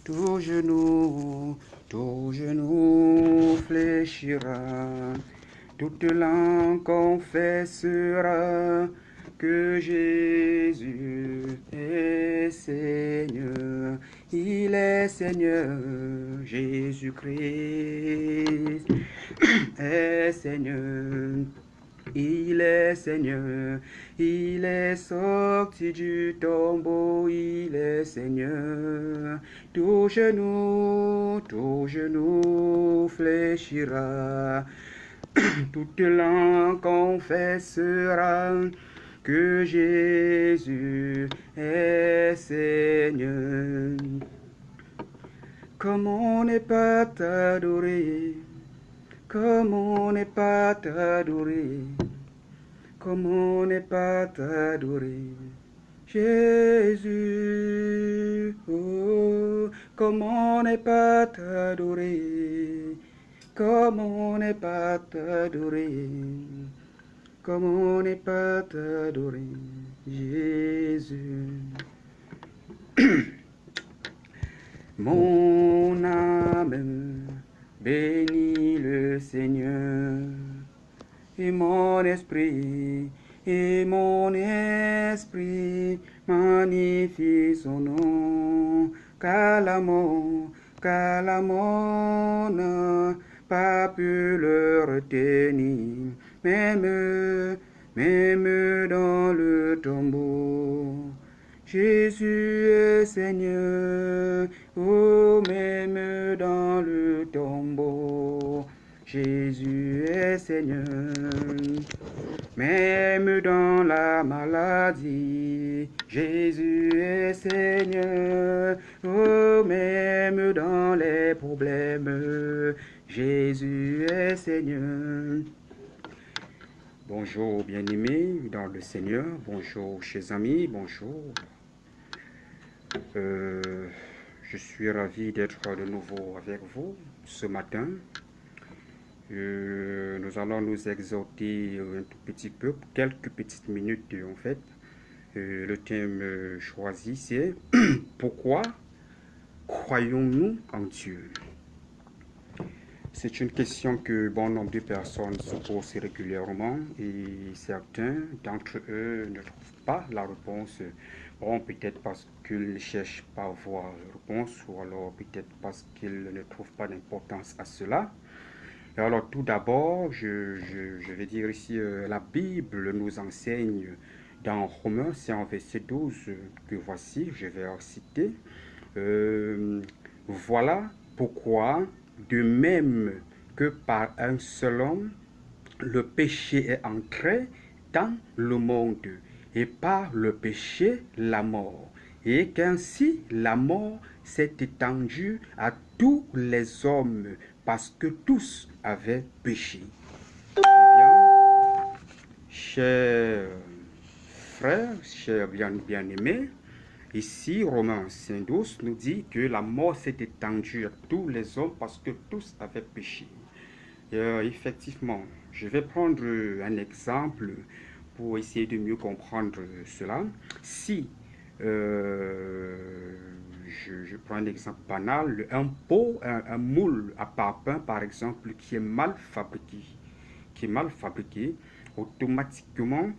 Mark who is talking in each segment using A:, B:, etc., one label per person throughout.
A: Tout genou fléchira, toute langue confessera que Jésus est Seigneur. Il est Seigneur, Jésus-Christ est Seigneur. Il est Seigneur, il est sorti du tombeau, il est Seigneur. Tout genou fléchira, toute langue confessera que Jésus est Seigneur. Comment ne pas t'adorer? Comment ne pas t'adorer? Comment ne pas t'adorer? Jésus, oh, comment ne pas t'adorer? Comment ne pas t'adorer? Comment ne pas t'adorer? Jésus. Mon âme bénit le Seigneur, et mon esprit magnifie son nom, car la mort n'a pas pu le retenir, même dans le tombeau. Jésus est Seigneur, oh, même dans le tombeau. Jésus est Seigneur, même dans la maladie. Jésus est Seigneur, oh, même dans les problèmes. Jésus est Seigneur. Bonjour bien-aimés dans le Seigneur, bonjour chers amis, bonjour. Je suis ravi d'être de nouveau avec vous ce matin. Nous allons nous exhorter un tout petit peu, quelques petites minutes en fait. Le thème choisi c'est pourquoi croyons-nous en Dieu? C'est une question que bon nombre de personnes se posent régulièrement et certains d'entre eux ne trouvent pas la réponse. Bon, peut-être parce qu'ils ne cherchent pas à voir la réponse ou alors peut-être parce qu'ils ne trouvent pas d'importance à cela. Et alors tout d'abord, je vais dire ici, la Bible nous enseigne dans Romains, c'est en verset 12 que voici, je vais citer. Voilà pourquoi, de même que par un seul homme, le péché est entré dans le monde, et par le péché, la mort, et qu'ainsi la mort s'est étendue à tous les hommes, parce que tous avaient péché. Eh bien, chers frères, chers bien-aimés, ici, Romains 5:12 nous dit que la mort s'est étendue à tous les hommes parce que tous avaient péché. Effectivement, je vais prendre un exemple pour essayer de mieux comprendre cela. Si je prends un exemple banal, un pot, un moule à parpaing par exemple qui est mal fabriqué, automatiquement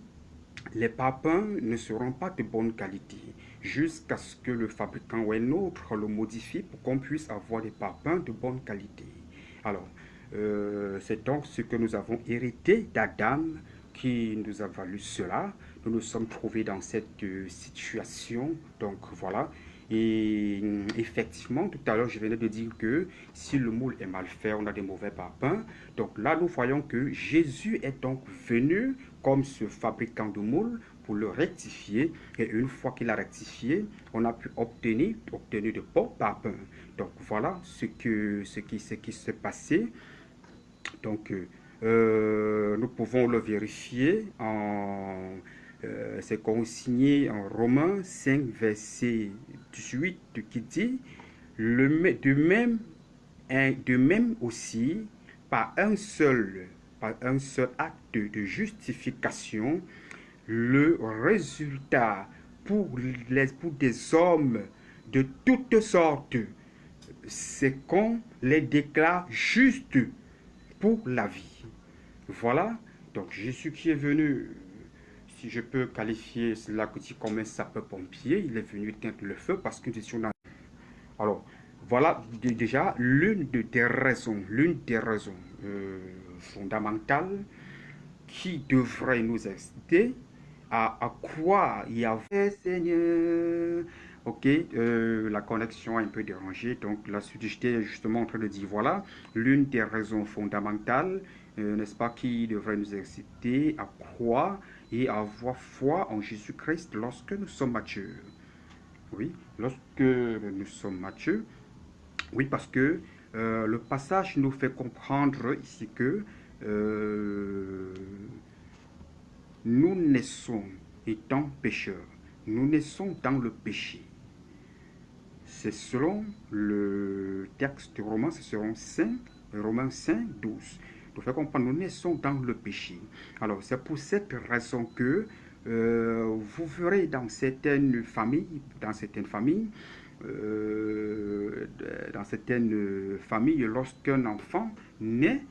A: les parpaings ne seront pas de bonne qualité jusqu'à ce que le fabricant ou un autre le modifie pour qu'on puisse avoir des parpaings de bonne qualité. Alors, c'est donc ce que nous avons hérité d'Adam qui nous a valu cela. Nous nous sommes trouvés dans cette situation. Donc voilà. Et effectivement, tout à l'heure, je venais de dire que si le moule est mal fait, on a des mauvais parpaings. Donc là, nous voyons que Jésus est donc venu comme ce fabricant de moule pour le rectifier. Et une fois qu'il a rectifié, on a pu obtenir de bons parpaings. Donc voilà ce qui s'est passé. Donc nous pouvons le vérifier c'est consigné en Romains 5, verset 18 qui dit de même aussi, par un seul acte de justification, le résultat pour des hommes de toutes sortes, c'est qu'on les déclare justes pour la vie. Voilà, donc Jésus qui est venu, si je peux qualifier cela comme un sapeur-pompier, il est venu éteindre le feu parce que nous étions dans... Alors, voilà déjà l'une des raisons fondamentales qui devrait nous inciter à croire et à voir Seigneur. Ok, la connexion est un peu dérangée, donc la suite j'étais justement en train de dire voilà l'une des raisons fondamentales, n'est-ce pas, qui devrait nous inciter à croire et à avoir foi en Jésus-Christ lorsque nous sommes matures. Oui, lorsque nous sommes matures, oui, parce que le passage nous fait comprendre ici que euh, nous naissons étant pécheurs. Nous naissons dans le péché. C'est selon le texte romain, c'est selon Romains 5, 12. Nous fait comprendre, nous naissons dans le péché. Alors, c'est pour cette raison que vous verrez dans certaines familles, lorsqu'un enfant naît,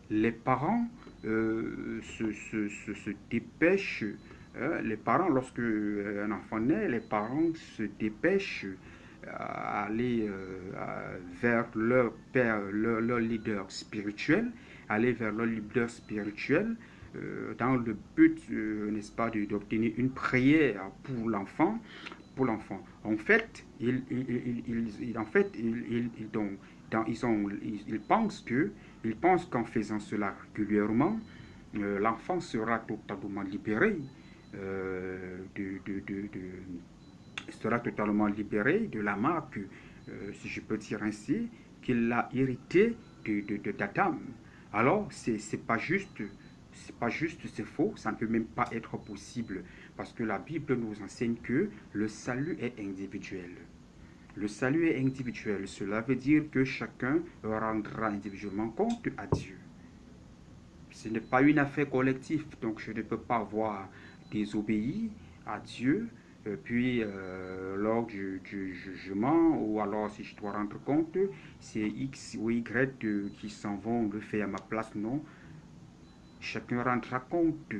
A: les parents se dépêchent. Les parents, lorsque un enfant naît, les parents se dépêchent à aller vers leur père, leur leader spirituel, aller vers leur leader spirituel dans le but, n'est-ce pas, d'obtenir une prière pour l'enfant. En fait, ils pensent qu'en faisant cela régulièrement, l'enfant sera totalement libéré sera totalement libéré de la marque, si je peux dire ainsi, qu'il a hérité d'Adam. Alors, c'est pas juste, c'est faux, ça ne peut même pas être possible, parce que la Bible nous enseigne que le salut est individuel. Le salut est individuel, cela veut dire que chacun rendra individuellement compte à Dieu. Ce n'est pas une affaire collective, donc je ne peux pas avoir désobéi à Dieu, puis lors du jugement, ou alors si je dois rendre compte, c'est X ou Y qui s'en vont le faire à ma place, non. Chacun rendra compte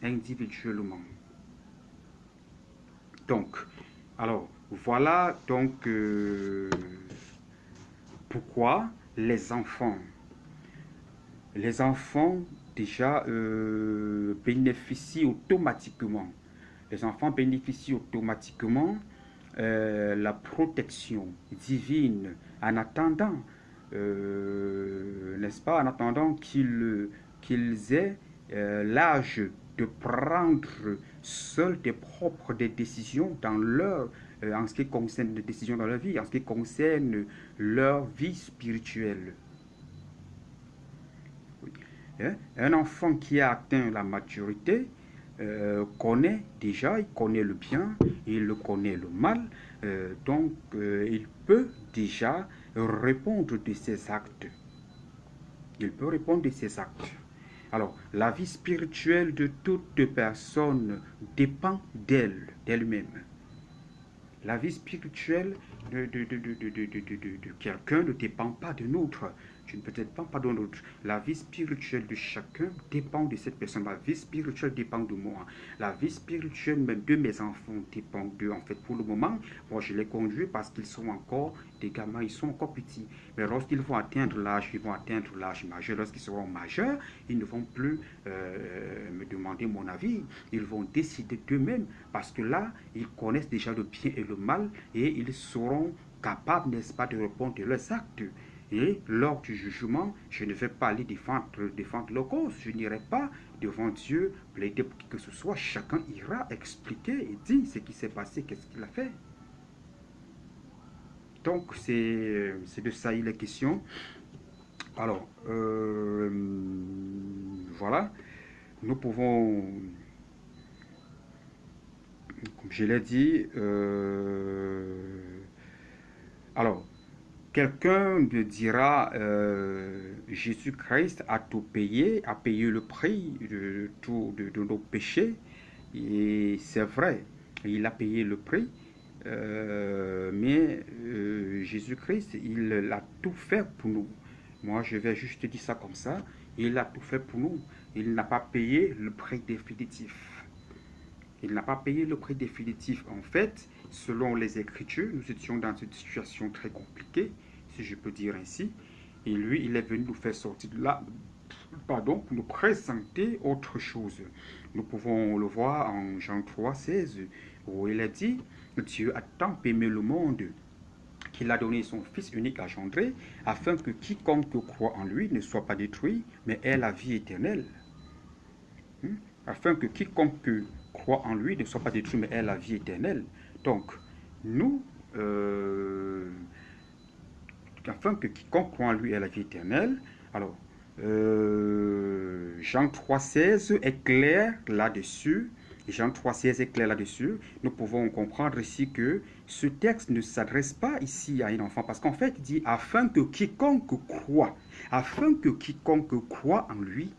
A: individuellement. Donc, alors, voilà donc pourquoi les enfants déjà bénéficient automatiquement. Les enfants bénéficient automatiquement la protection divine en attendant, n'est-ce pas, en attendant qu'ils aient l'âge de prendre seuls des décisions dans leur, en ce qui concerne les décisions dans leur vie, en ce qui concerne leur vie spirituelle. Un enfant qui a atteint la maturité connaît déjà, il connaît le bien, il connaît le mal, donc il peut déjà répondre de ses actes. Il peut répondre de ses actes. Alors, la vie spirituelle de toute personne dépend d'elle-même. La vie spirituelle de quelqu'un ne dépend pas de l'autre. Je ne peux dépends pas de l'autre. La vie spirituelle de chacun dépend de cette personne. La vie spirituelle dépend de moi. La vie spirituelle même de mes enfants dépend d'eux. En fait, pour le moment, moi, je les conduis parce qu'ils sont encore des gamins, ils sont encore petits. Mais lorsqu'ils vont atteindre l'âge, majeur. Lorsqu'ils seront majeurs, ils ne vont plus me demander mon avis. Ils vont décider d'eux-mêmes parce que là, ils connaissent déjà le bien et le mal et ils seront capables, n'est-ce pas, de répondre de leurs actes. Et lors du jugement, je ne vais pas aller défendre leur cause. Je n'irai pas devant Dieu plaider pour qui que ce soit. Chacun ira expliquer et dire ce qui s'est passé, qu'est-ce qu'il a fait. Donc, c'est de ça il est question. Alors, voilà. Nous pouvons, comme je l'ai dit, alors, quelqu'un me dira, Jésus-Christ a tout payé, a payé le prix de nos péchés. Et c'est vrai, il a payé le prix. Mais Jésus-Christ, il a tout fait pour nous. Moi, je vais juste dire ça comme ça. Il a tout fait pour nous. Il n'a pas payé le prix définitif. Il n'a pas payé le prix définitif. En fait, selon les Écritures, nous étions dans une situation très compliquée, si je peux dire ainsi. Et lui, il est venu nous faire sortir de là, pardon, pour nous présenter autre chose. Nous pouvons le voir en Jean 3,16, où il a dit, Dieu a tant aimé le monde qu'il a donné son Fils unique engendré, afin que quiconque croit en lui ne soit pas détruit, mais ait la vie éternelle. Afin que quiconque croit en lui ne soit pas détruit, mais ait la vie éternelle. Donc, nous, afin que quiconque croit en lui ait la vie éternelle. Alors, Jean 3,16 est clair là-dessus. Jean 3,16 est clair là-dessus. Nous pouvons comprendre ici que ce texte ne s'adresse pas ici à un enfant, parce qu'en fait, il dit afin que quiconque croit en lui,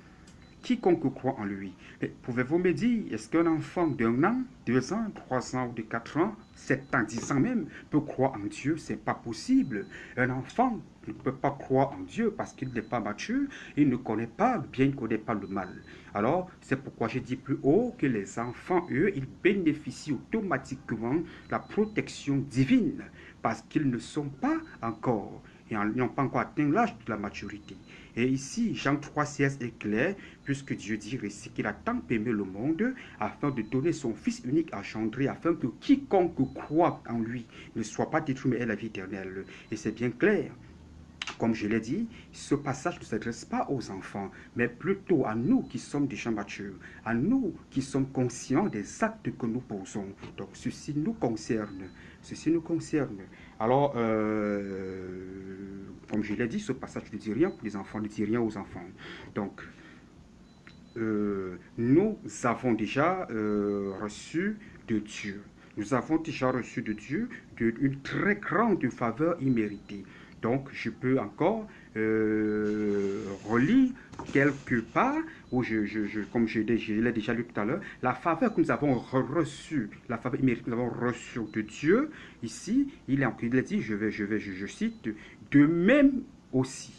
A: quiconque croit en lui. Pouvez-vous me dire, est-ce qu'un enfant d'un an, 2 ans, 3 ans ou de 4 ans, 7 ans, 10 ans même, peut croire en Dieu? C'est pas possible. Un enfant ne peut pas croire en Dieu parce qu'il n'est pas mature, il ne connaît pas le bien, il ne connaît pas le mal. Alors, c'est pourquoi j'ai dit plus haut que les enfants, eux, ils bénéficient automatiquement de la protection divine parce qu'ils ne sont pas encore, et ils n'ont pas encore atteint l'âge de la maturité. Et ici, Jean 3,16 est clair, puisque Dieu dit ici qu'il a tant aimé le monde, afin de donner son Fils unique engendré, afin que quiconque croit en lui ne soit pas détruit, mais ait la vie éternelle. Et c'est bien clair. Comme je l'ai dit, ce passage ne s'adresse pas aux enfants, mais plutôt à nous qui sommes déjà matures, à nous qui sommes conscients des actes que nous posons. Donc ceci nous concerne. Ceci nous concerne. Alors, comme je l'ai dit, ce passage ne dit rien pour les enfants, ne dit rien aux enfants. Donc, nous avons déjà reçu de Dieu. Nous avons déjà reçu de Dieu une très grande faveur imméritée. Donc, je peux encore relire quelque part, où comme je l'ai déjà lu tout à l'heure, la faveur que nous avons reçue, la faveur imméritée que nous avons reçue de Dieu, ici, il est dit, je cite, de même aussi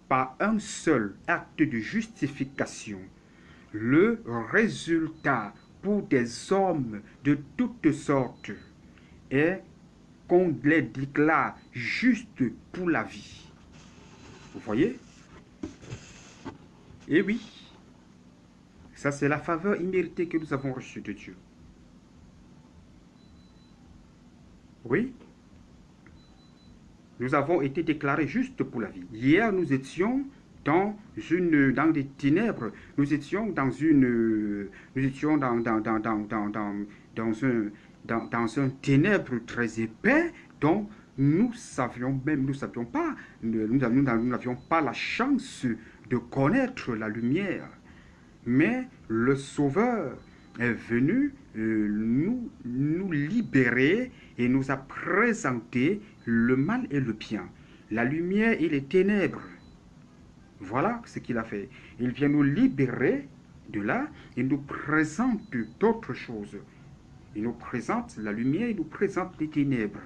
A: par un seul acte de justification, le résultat pour des hommes de toutes sortes est qu'on les déclare justes pour la vie. Vous voyez? Et oui, ça c'est la faveur imméritée que nous avons reçue de Dieu. Oui, nous avons été déclarés justes pour la vie. Hier, nous étions dans des ténèbres. Nous étions dans un ténèbre très épais dont nous n'avions pas la chance de connaître la lumière. Mais le Sauveur est venu nous libérer et nous a présenté le mal et le bien, la lumière et les ténèbres. Voilà ce qu'il a fait. Il vient nous libérer de là et nous présente d'autres choses. Il nous présente la lumière, il nous présente les ténèbres.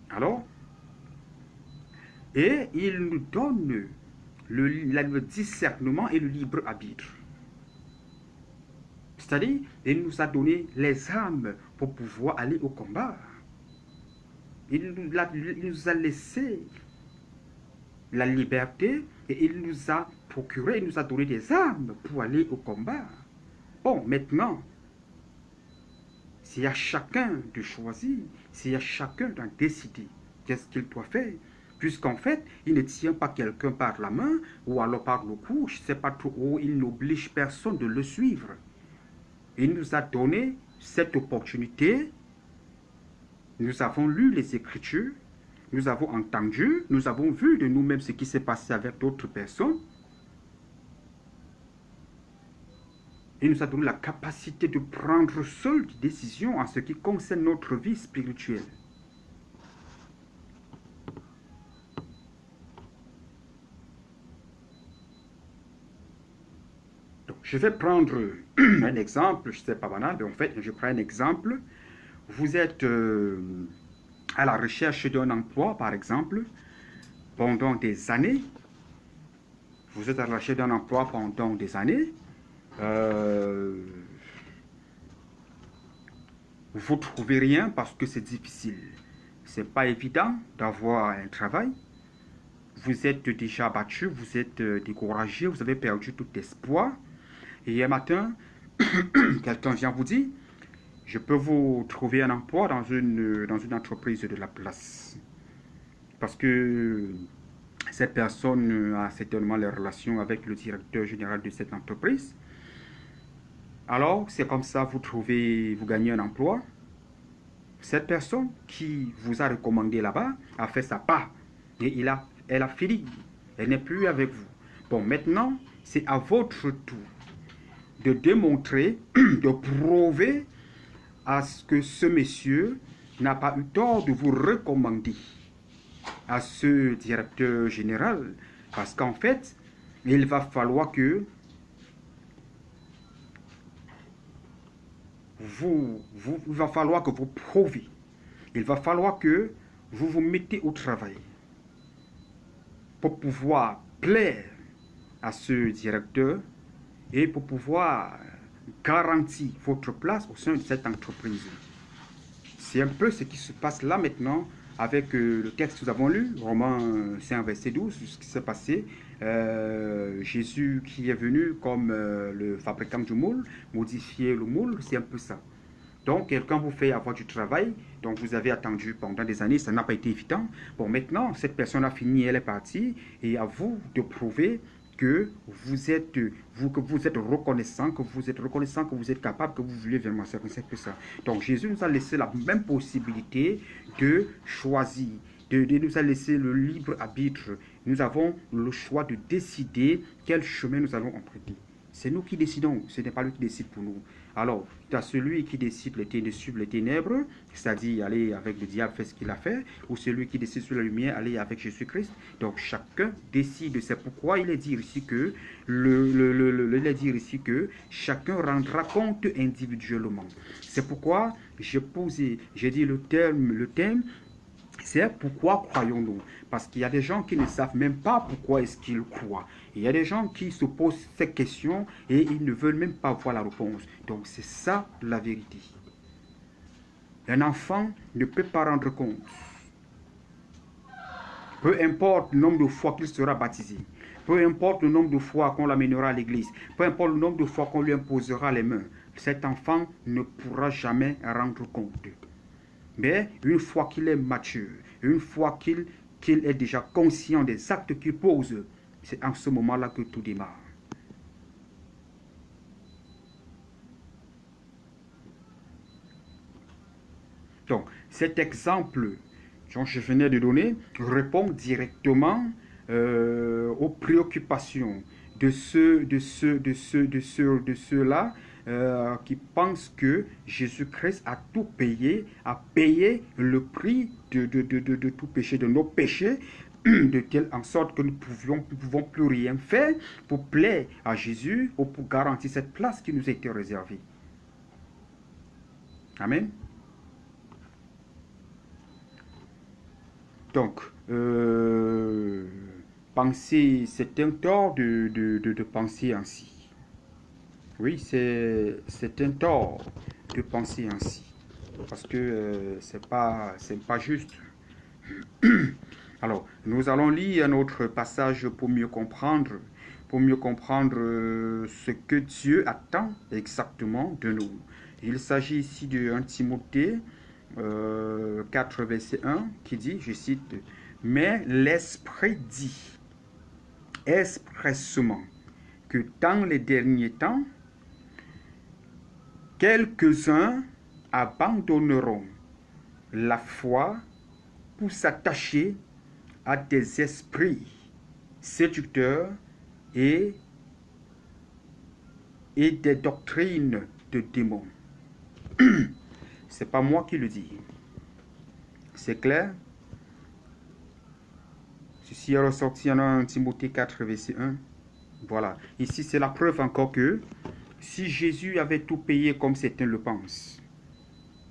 A: Alors, et il nous donne le discernement et le libre arbitre. C'est-à-dire, il nous a donné les armes pour pouvoir aller au combat. Il nous a laissé la liberté et il nous a procuré, il nous a donné des armes pour aller au combat. Bon, maintenant, c'est à chacun de choisir, c'est à chacun d'en décider qu'est-ce qu'il doit faire. Puisqu'en fait, il ne tient pas quelqu'un par la main ou alors par le cou, je ne sais pas trop où, il n'oblige personne de le suivre. Il nous a donné cette opportunité. Nous avons lu les Écritures, nous avons entendu, nous avons vu de nous-mêmes ce qui s'est passé avec d'autres personnes. Il nous a donné la capacité de prendre seul des décisions en ce qui concerne notre vie spirituelle. Donc, Je vais prendre un exemple, je ne sais pas banal, mais en fait, je prends un exemple. Vous êtes à la recherche d'un emploi, par exemple, pendant des années. Vous êtes à la recherche d'un emploi pendant des années. Euh, vous ne trouvez rien parce que c'est difficile. C'est pas évident d'avoir un travail. Vous êtes déjà abattu, vous êtes découragé, vous avez perdu tout espoir. Et un matin, quelqu'un vient vous dire, je peux vous trouver un emploi dans une entreprise de la place. Parce que cette personne a certainement les relations avec le directeur général de cette entreprise. Alors, c'est comme ça, vous gagnez un emploi. Cette personne qui vous a recommandé là-bas a fait sa part. Et elle a fini. Elle n'est plus avec vous. Bon, maintenant, c'est à votre tour de démontrer, de prouver à ce que ce monsieur n'a pas eu tort de vous recommander à ce directeur général. Parce qu'en fait, il va falloir que il va falloir que vous prouvez. Il va falloir que vous vous mettez au travail pour pouvoir plaire à ce directeur et pour pouvoir garantir votre place au sein de cette entreprise. C'est un peu ce qui se passe là maintenant avec le texte que nous avons lu, Romains 5, verset 12, ce qui s'est passé. Jésus qui est venu comme le fabricant du moule, modifier le moule, c'est un peu ça. Donc, quelqu'un vous fait avoir du travail, donc vous avez attendu pendant des années, ça n'a pas été évident. Bon, maintenant, cette personne a fini, elle est partie, et à vous de prouver que vous êtes reconnaissant, que vous êtes capable, que vous voulez vraiment faire que ça. Donc, Jésus nous a laissé la même possibilité de choisir, de nous a laissé le libre arbitre. Nous avons le choix de décider quel chemin nous allons emprunter. C'est nous qui décidons, ce n'est pas lui qui décide pour nous. Alors, tu as celui qui décide de suivre les ténèbres, c'est-à-dire aller avec le diable, faire ce qu'il a fait, ou celui qui décide sur la lumière, aller avec Jésus-Christ. Donc, chacun décide. C'est pourquoi il est dit ici que, chacun rendra compte individuellement. C'est pourquoi j'ai dit le thème, c'est pourquoi croyons-nous? Parce qu'il y a des gens qui ne savent même pas pourquoi est-ce qu'ils croient. Il y a des gens qui se posent ces questions et ils ne veulent même pas voir la réponse. Donc c'est ça la vérité. Un enfant ne peut pas rendre compte. Peu importe le nombre de fois qu'il sera baptisé, peu importe le nombre de fois qu'on l'amènera à l'église, peu importe le nombre de fois qu'on lui imposera les mains, cet enfant ne pourra jamais rendre compte. Mais une fois qu'il est mature, une fois qu'il est déjà conscient des actes qu'il pose, c'est en ce moment-là que tout démarre. Donc, cet exemple dont je venais de donner répond directement aux préoccupations de ceux-là qui pensent que Jésus-Christ a tout payé, a payé le prix de tout péché, de nos péchés, de telle en sorte que nous ne pouvons plus rien faire pour plaire à Jésus ou pour garantir cette place qui nous a été réservée. Amen. Donc, penser, c'est un tort de penser ainsi. Oui, c'est un tort de penser ainsi. Parce que c'est pas juste. Alors, nous allons lire un autre passage pour mieux comprendre ce que Dieu attend exactement de nous. Il s'agit ici de 1 Timothée 4, verset 1, qui dit, je cite, « Mais l'Esprit dit expressement que dans les derniers temps, quelques-uns abandonneront la foi pour s'attacher à des esprits séducteurs et des doctrines de démons. » C'est pas moi qui le dis. C'est clair? Ceci est ressorti en 1 Timothée 4, verset 1. Voilà. Ici, c'est la preuve encore que si Jésus avait tout payé comme certains le pensent,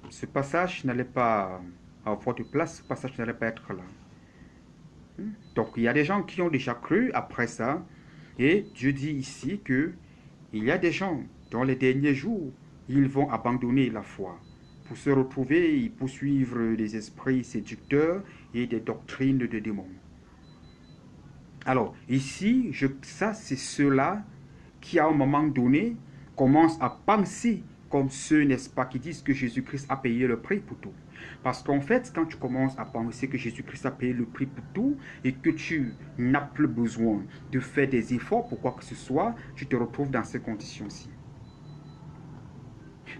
A: ce passage n'allait pas avoir de place, ce passage n'allait pas être là. Donc, il y a des gens qui ont déjà cru après ça, et Dieu dit ici que il y a des gens dans les derniers jours, ils vont abandonner la foi pour se retrouver et poursuivre des esprits séducteurs et des doctrines de démons. Alors, ici, ça, c'est ceux-là qui, à un moment donné, commencent à penser comme ceux, n'est-ce pas, qui disent que Jésus-Christ a payé le prix pour tout. Parce qu'en fait, quand tu commences à penser que Jésus-Christ a payé le prix pour tout et que tu n'as plus besoin de faire des efforts pour quoi que ce soit, tu te retrouves dans ces conditions-ci.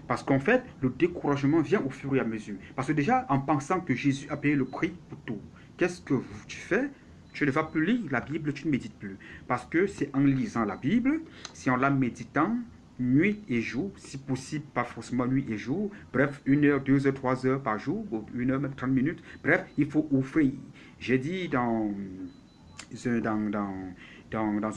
A: Parce qu'en fait, le découragement vient au fur et à mesure. Parce que déjà, en pensant que Jésus a payé le prix pour tout, qu'est-ce que tu fais? Tu ne vas plus lire la Bible, tu ne médites plus. Parce que c'est en lisant la Bible, c'est en la méditant, nuit et jour, si possible, pas forcément nuit et jour, bref, 1 heure, 2 heures, 3 heures par jour, ou 1 heure, même 30 minutes, bref, il faut offrir. J'ai dit dans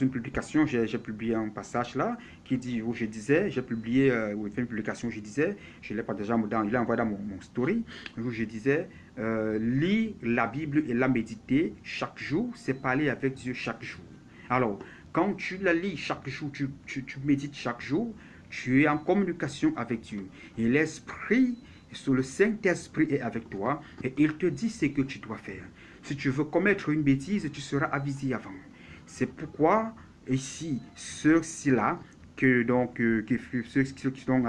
A: une publication, j'ai publié un passage là qui dit, où je disais, j'ai publié, ou fait une publication où je disais, je ne l'ai pas déjà, il l'a envoyé dans mon story, où je disais, lire la Bible et la méditer chaque jour, c'est parler avec Dieu chaque jour. Alors, quand tu la lis chaque jour, tu médites chaque jour, tu es en communication avec Dieu. Et l'Esprit, le Saint-Esprit est avec toi et il te dit ce que tu dois faire. Si tu veux commettre une bêtise, tu seras avisé avant. C'est pourquoi ici, ceux-ci-là, ceux qui sont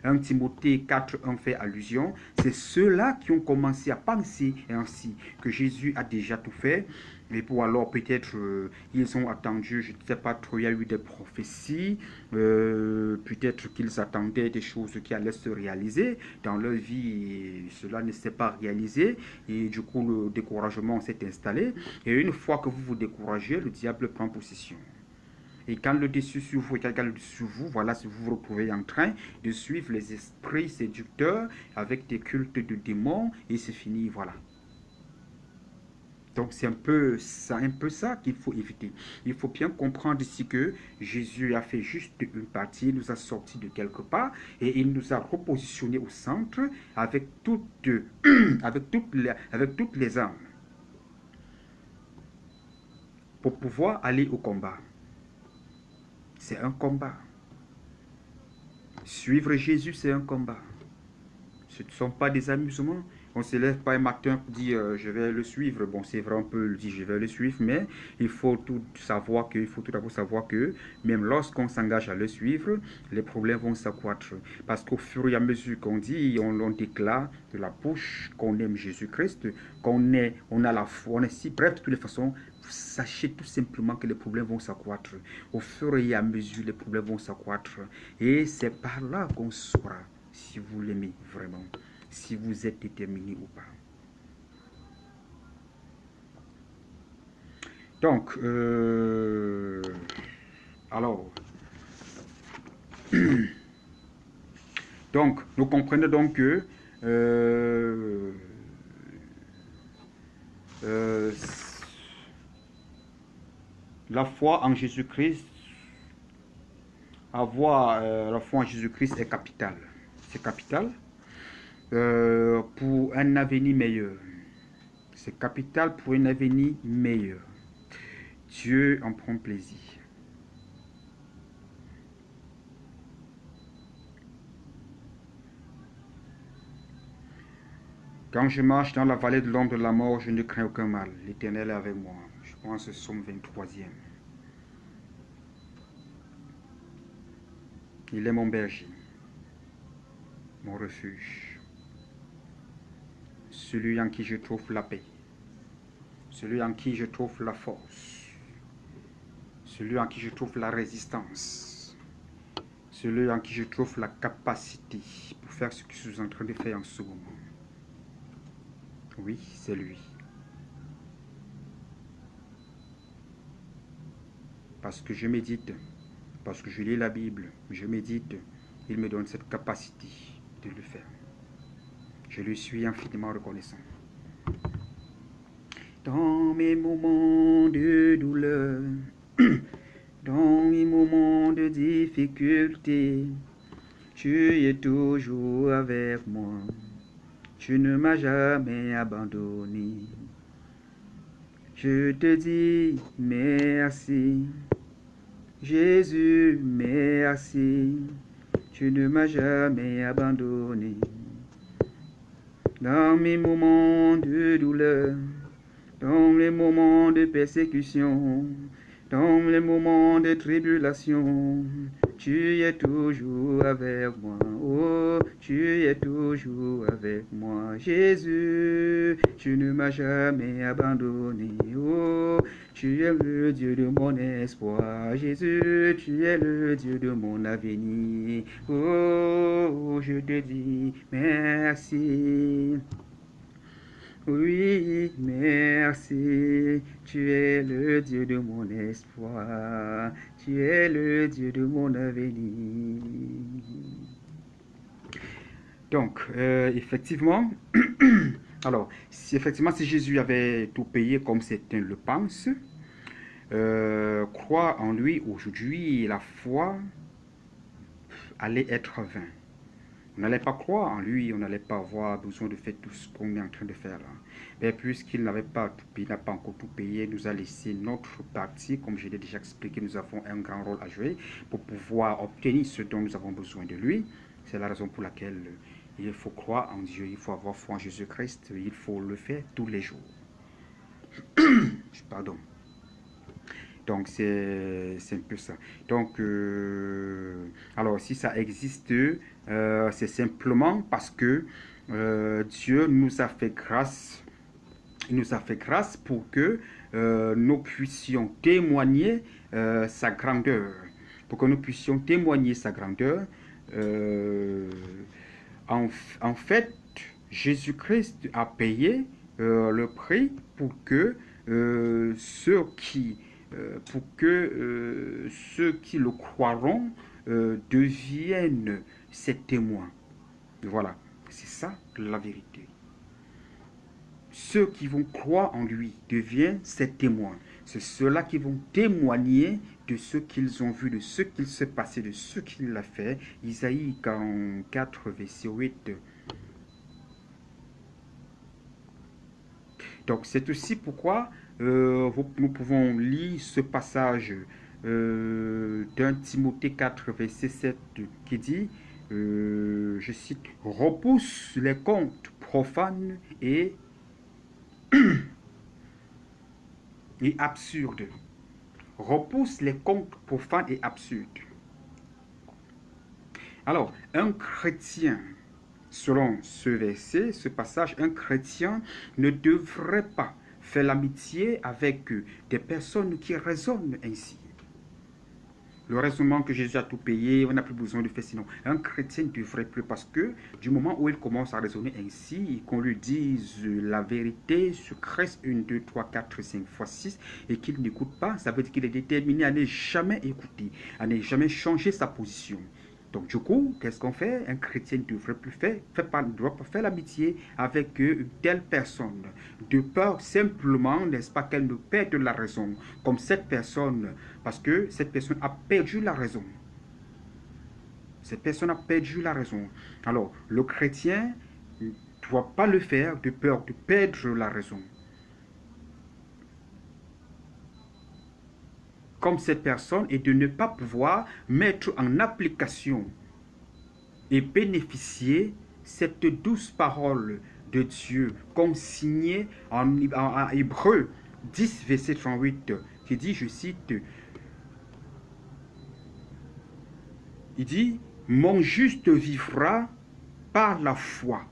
A: 1 Timothée 4 ont fait allusion, c'est ceux-là qui ont commencé à penser ainsi que Jésus a déjà tout fait. Et pour alors peut-être ils ont attendu, je ne sais pas trop, il y a eu des prophéties, peut-être qu'ils attendaient des choses qui allaient se réaliser dans leur vie et cela ne s'est pas réalisé et du coup le découragement s'est installé et une fois que vous vous découragez, le diable prend possession. Et quand le dessus sur vous est égal sur vous, voilà, si vous vous retrouvez en train de suivre les esprits séducteurs avec des cultes de démons, et c'est fini, voilà. Donc c'est un peu ça qu'il faut éviter. Il faut bien comprendre ici que Jésus a fait juste une partie, il nous a sortis de quelque part et il nous a repositionnés au centre avec avec toutes les armes pour pouvoir aller au combat. C'est un combat. Suivre Jésus, c'est un combat. Ce ne sont pas des amusements. On ne se lève pas un matin pour dire je vais le suivre. Bon, c'est vrai, on peut le dire je vais le suivre, mais il faut tout d'abord savoir que même lorsqu'on s'engage à le suivre, les problèmes vont s'accroître. Parce qu'au fur et à mesure qu'on dit, on déclare de la bouche qu'on aime Jésus-Christ, on a la foi, on est si bref, de toutes les façons, sachez tout simplement que les problèmes vont s'accroître. Au fur et à mesure, les problèmes vont s'accroître. Et c'est par là qu'on saura si vous l'aimez vraiment, si vous êtes déterminé ou pas. Donc, alors, donc, nous comprenons donc que euh, la foi en Jésus-Christ, avoir la foi en Jésus-Christ est capital. C'est capital pour un avenir meilleur. C'est capital pour un avenir meilleur. Dieu en prend plaisir. Quand je marche dans la vallée de l'ombre de la mort, je ne crains aucun mal. L'Éternel est avec moi. Je pense au psaume 23e. Il est mon berger, mon refuge, celui en qui je trouve la paix, celui en qui je trouve la force, celui en qui je trouve la résistance, celui en qui je trouve la capacité pour faire ce que je suis en train de faire en ce moment. Oui, c'est lui. Parce que je médite, parce que je lis la Bible, je médite, il me donne cette capacité de le faire. Je lui suis infiniment reconnaissant. Dans mes moments de douleur, Dans les moments de difficulté, tu es toujours avec moi. Tu ne m'as jamais abandonné. Je te dis merci. Jésus, merci. Tu ne m'as jamais abandonné. Dans mes moments de douleur, dans les moments de persécution, dans les moments de tribulation, tu es toujours avec moi. Oh, tu es toujours avec moi. Jésus, tu ne m'as jamais abandonné. Oh, tu es le Dieu de mon espoir. Jésus, tu es le Dieu de mon avenir. Oh, je te dis merci. Oui, merci, tu es le Dieu de mon espoir, tu es le Dieu de mon avenir. Donc, effectivement, alors, si Jésus avait tout payé comme certains le pensent, croire en lui aujourd'hui, la foi allait être vain. On n'allait pas croire en lui, on n'allait pas avoir besoin de faire tout ce qu'on est en train de faire là. Mais puisqu'il n'avait pas tout payé, n'a pas encore tout payé, nous a laissé notre partie, comme je l'ai déjà expliqué, nous avons un grand rôle à jouer pour pouvoir obtenir ce dont nous avons besoin de lui. C'est la raison pour laquelle il faut croire en Dieu, il faut avoir foi en Jésus-Christ, il faut le faire tous les jours. Pardon. Donc, c'est un peu ça. Donc, alors, si ça existe, c'est simplement parce que Dieu nous a fait grâce. Il nous a fait grâce pour que nous puissions témoigner sa grandeur. Pour que nous puissions témoigner sa grandeur. En fait, Jésus-Christ a payé le prix pour que ceux qui le croiront deviennent ses témoins. Voilà, c'est ça la vérité. Ceux qui vont croire en lui deviennent ses témoins. C'est ceux-là qui vont témoigner de ce qu'ils ont vu, de ce qu'il s'est passé, de ce qu'il a fait. Isaïe 44, verset 8. Donc c'est aussi pourquoi nous pouvons lire ce passage d'un Timothée 4, verset 7 qui dit, je cite, « Repousse les contes profanes et absurdes. » Repousse les contes profanes et absurdes. Alors, un chrétien, selon ce verset, ce passage, un chrétien ne devrait pas faire l'amitié avec des personnes qui raisonnent ainsi. Le raisonnement que Jésus a tout payé, on n'a plus besoin de faire sinon. Un chrétien ne devrait plus parce que du moment où il commence à raisonner ainsi, qu'on lui dise la vérité sur Christ 1, 2, 3, 4, 5 fois 6 et qu'il n'écoute pas, ça veut dire qu'il est déterminé à ne jamais écouter, à ne jamais changer sa position. Donc du coup, qu'est-ce qu'on fait? Un chrétien ne devrait plus ne doit pas faire l'amitié avec une telle personne, de peur simplement, n'est-ce pas, qu'elle ne perde la raison, comme cette personne, parce que cette personne a perdu la raison. Cette personne a perdu la raison. Alors, le chrétien ne doit pas le faire de peur de perdre la raison. Comme cette personne et de ne pas pouvoir mettre en application et bénéficier cette douce parole de Dieu consignée en Hébreux 10, verset 38, qui dit, je cite, il dit, « Mon juste vivra par la foi.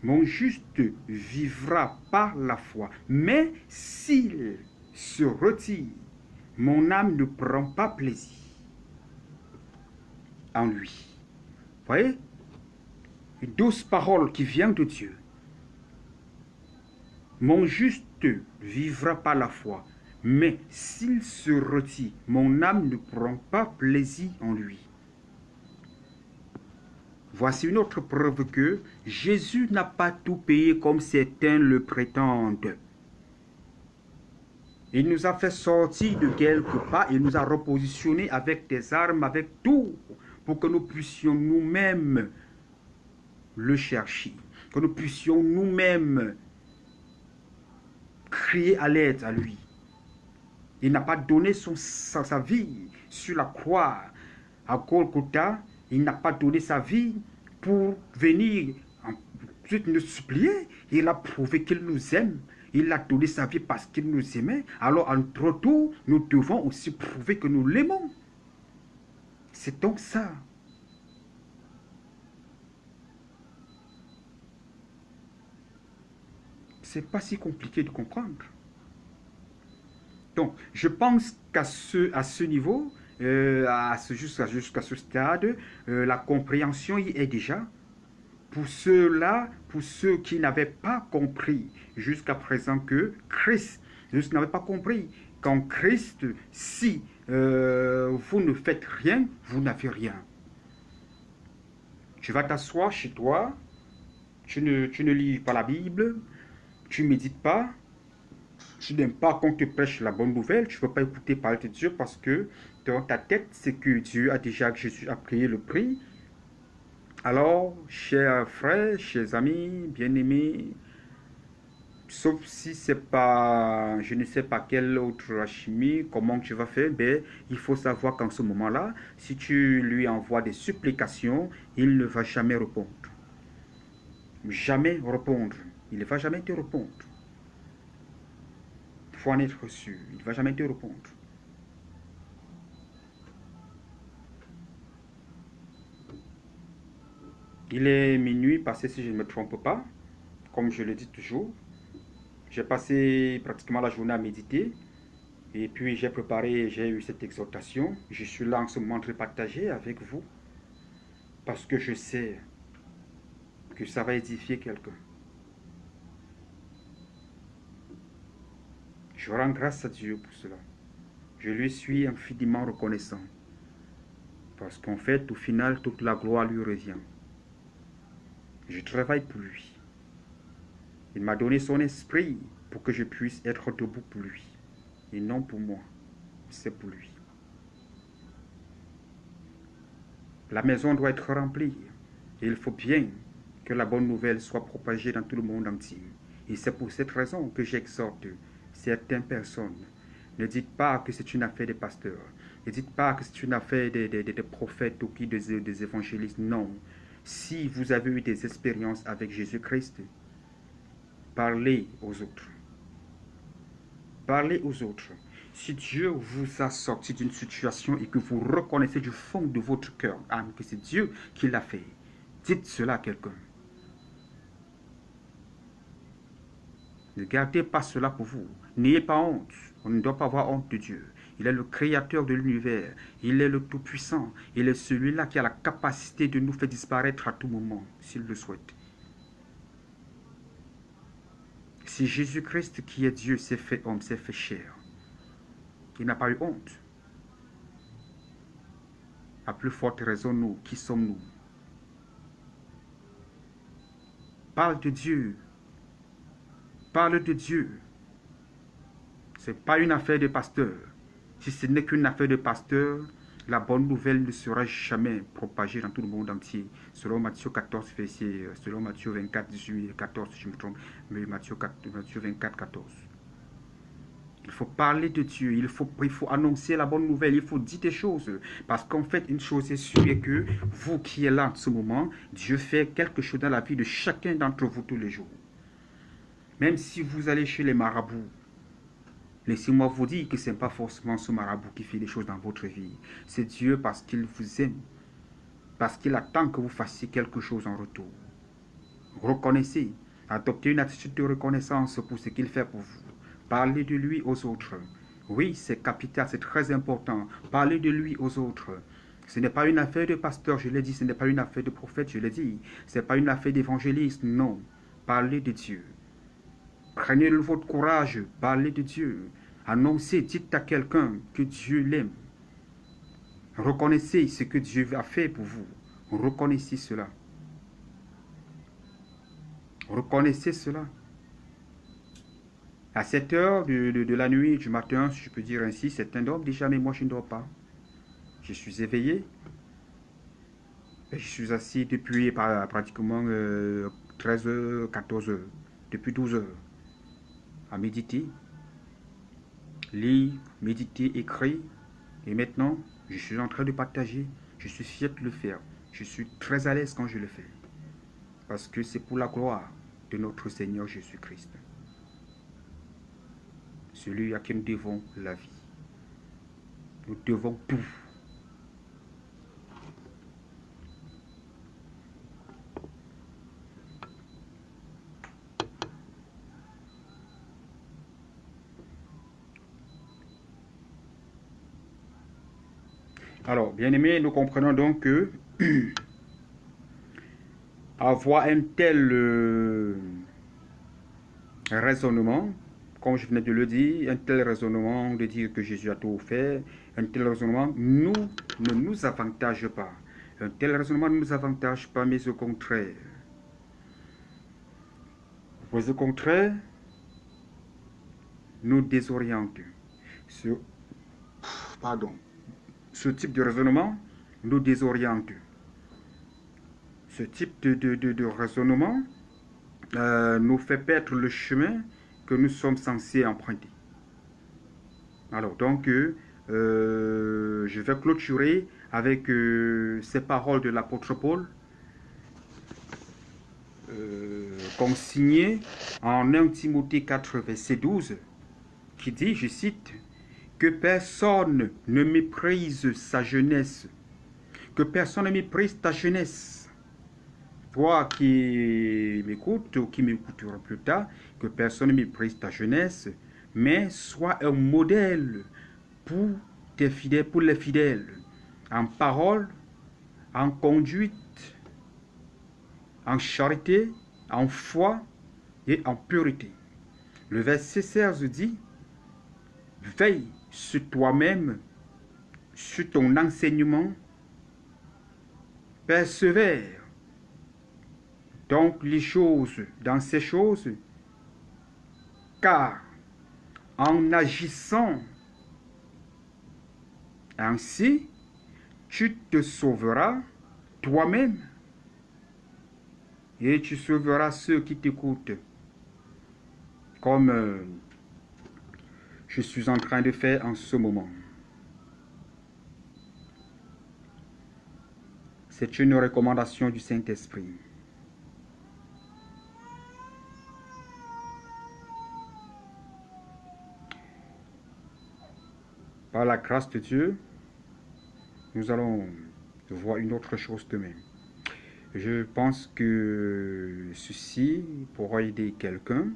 A: Mon juste vivra par la foi. Mais s'il se retire, mon âme ne prend pas plaisir en lui. » Vous voyez? Une douce parole qui vient de Dieu. Mon juste vivra par la foi. Mais s'il se retire, mon âme ne prend pas plaisir en lui. Voici une autre preuve que Jésus n'a pas tout payé comme certains le prétendent. Il nous a fait sortir de quelque part, il nous a repositionné avec des armes, avec tout, pour que nous puissions nous-mêmes le chercher, que nous puissions nous-mêmes crier à l'aide à lui. Il n'a pas donné sa vie sur la croix à Golgotha. Il n'a pas donné sa vie pour venir ensuite nous supplier. Il a prouvé qu'il nous aime. Il a donné sa vie parce qu'il nous aimait. Alors, entre tout, nous devons aussi prouver que nous l'aimons. C'est donc ça. C'est pas si compliqué de comprendre. Donc, je pense qu'à ce niveau, jusqu'à ce stade, la compréhension y est déjà. Pour ceux-là, pour ceux qui n'avaient pas compris jusqu'à présent que Christ, je n'avais pas compris qu'en Christ, si vous ne faites rien, vous n'avez rien. Tu vas t'asseoir chez toi, tu ne lis pas la Bible, tu ne médites pas, tu n'aimes pas qu'on te prêche la bonne nouvelle, tu ne veux pas écouter parler de Dieu parce que dans ta tête, c'est que Dieu a déjà, que Jésus a payé le prix. Alors, chers frères, chers amis, bien-aimés, sauf si c'est pas, je ne sais pas quelle autre chimie, comment tu vas faire, ben, il faut savoir qu'en ce moment-là, si tu lui envoies des supplications, il ne va jamais répondre. Jamais répondre. Il ne va jamais te répondre. Il faut en être sûr. Il ne va jamais te répondre. Il est minuit passé si je ne me trompe pas. Comme je le dis toujours, j'ai passé pratiquement la journée à méditer. Et puis j'ai eu cette exhortation. Je suis là en ce moment de partager avec vous. Parce que je sais que ça va édifier quelqu'un. Je rends grâce à Dieu pour cela. Je lui suis infiniment reconnaissant. Parce qu'en fait, au final, toute la gloire lui revient. Je travaille pour lui. Il m'a donné son esprit pour que je puisse être debout pour lui. Et non pour moi. C'est pour lui. La maison doit être remplie. Et il faut bien que la bonne nouvelle soit propagée dans tout le monde entier. Et c'est pour cette raison que j'exhorte certaines personnes. Ne dites pas que c'est une affaire des pasteurs. Ne dites pas que c'est une affaire des prophètes ou des évangélistes. Non. Si vous avez eu des expériences avec Jésus-Christ, parlez aux autres. Parlez aux autres. Si Dieu vous a sorti d'une situation et que vous reconnaissez du fond de votre cœur, âme, que c'est Dieu qui l'a fait, dites cela à quelqu'un. Ne gardez pas cela pour vous. N'ayez pas honte. On ne doit pas avoir honte de Dieu. Il est le créateur de l'univers. Il est le Tout-Puissant. Il est celui-là qui a la capacité de nous faire disparaître à tout moment, s'il le souhaite. Si Jésus-Christ, qui est Dieu, s'est fait homme, s'est fait chair, il n'a pas eu honte. À plus forte raison, nous, qui sommes-nous? Parle de Dieu. Parle de Dieu. Ce n'est pas une affaire de pasteur. Si ce n'est qu'une affaire de pasteur, la bonne nouvelle ne sera jamais propagée dans tout le monde entier. Selon Matthieu 14, selon Matthieu 24, 18 et 14, si je me trompe, mais Matthieu 24, 14. Il faut parler de Dieu, il faut annoncer la bonne nouvelle, il faut dire des choses. Parce qu'en fait, une chose est sûre est que vous qui êtes là en ce moment, Dieu fait quelque chose dans la vie de chacun d'entre vous tous les jours. Même si vous allez chez les marabouts, laissez-moi vous dire que ce n'est pas forcément ce marabout qui fait des choses dans votre vie. C'est Dieu parce qu'il vous aime. Parce qu'il attend que vous fassiez quelque chose en retour. Reconnaissez. Adoptez une attitude de reconnaissance pour ce qu'il fait pour vous. Parlez de lui aux autres. Oui, c'est capital, c'est très important. Parlez de lui aux autres. Ce n'est pas une affaire de pasteur, je l'ai dit. Ce n'est pas une affaire de prophète, je l'ai dit. Ce n'est pas une affaire d'évangéliste, non. Parlez de Dieu. Prenez votre courage, parlez de Dieu. Annoncez, dites à quelqu'un que Dieu l'aime. Reconnaissez ce que Dieu a fait pour vous. Reconnaissez cela. Reconnaissez cela. À 7 heures de la nuit, du matin, si je peux dire ainsi, certains dorment déjà, mais moi je ne dors pas. Je suis éveillé. Et je suis assis depuis pratiquement 13 heures, 14 heures, depuis 12 heures, à méditer, lire, méditer, écrire. Et maintenant, je suis en train de partager. Je suis fier de le faire. Je suis très à l'aise quand je le fais. Parce que c'est pour la gloire de notre Seigneur Jésus-Christ. Celui à qui nous devons la vie. Nous devons tout. Alors, bien aimés, nous comprenons donc que avoir un tel raisonnement, comme je venais de le dire, un tel raisonnement de dire que Jésus a tout fait, un tel raisonnement ne nous avantage pas. Un tel raisonnement ne nous avantage pas, mais au contraire. Mais au contraire, nous désoriente. Ce, ce type de raisonnement nous désoriente. Ce type de raisonnement nous fait perdre le chemin que nous sommes censés emprunter. Alors donc, je vais clôturer avec ces paroles de l'apôtre Paul, consignées en 1 Timothée 4, verset 12, qui dit, je cite, « Que personne ne méprise sa jeunesse, que personne ne méprise ta jeunesse. » Toi qui m'écoutes ou qui m'écouteras plus tard, que personne ne méprise ta jeunesse, mais sois un modèle pour tes fidèles, pour les fidèles, en parole, en conduite, en charité, en foi et en pureté. Le verset 16 dit, veille sur toi-même, sur ton enseignement, persévère donc les choses, dans ces choses, car en agissant ainsi, tu te sauveras toi-même et tu sauveras ceux qui t'écoutent, comme je suis en train de faire en ce moment. C'est une recommandation du Saint-Esprit. Par la grâce de Dieu, nous allons voir une autre chose demain. Je pense que ceci pourra aider quelqu'un.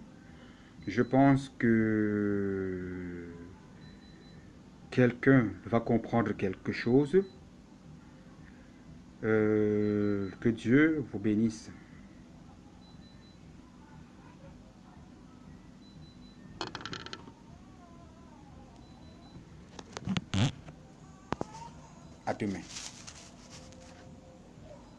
A: Je pense que quelqu'un va comprendre quelque chose. Que Dieu vous bénisse. À demain.